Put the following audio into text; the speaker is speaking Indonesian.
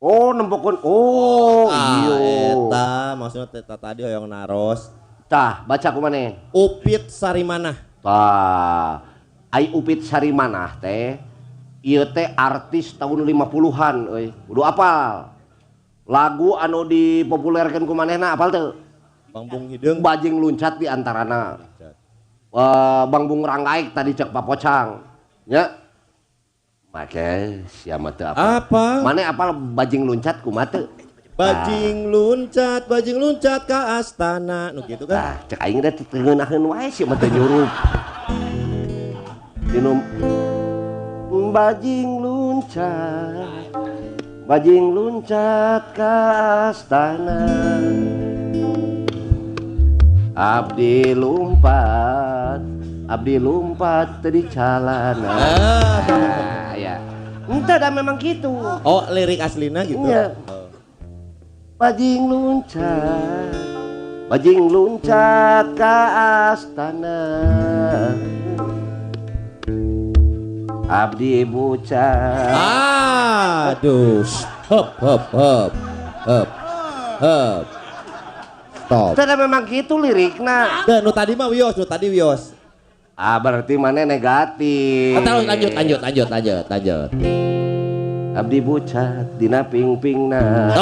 Oh nempokun. Oh iya. Eta maksudnya teta tadi hoyong naros. Tah baca kumaneh. Upit Sarimanah. Tah. Ai Upit Sarimanah teh. Ieu teh artis tahun 50-an euy. Kudu apal. Lagu anu dipopulerkeun ku manehna apal teu? Bangbung Hideung. Bajing luncat di antarana. Bang Bung Ranggaik tadi cek Papocang. Ya. Make siapa teu apa? Apa? Mane apal bajing luncat kumaha teu? Bajing luncat ke astana. Nu kitu kan. Nah, cek aing teh teueunaheun wae sia mah teu nyurup. Dinum bajing luncat ke astana. Abdi lumpat tadi calana. Ya. Entah dah memang gitu. Oh, lirik aslinya gitu. Iya. Oh. Bajing luncat ke astana. Abdi bucat. Aduh. Hop. Stop. Entah dah memang gitu lirikna. Dan nu tadi mah wios. Berarti mana negatif. Terus lanjut. Abdi bucat dina ping-pingna.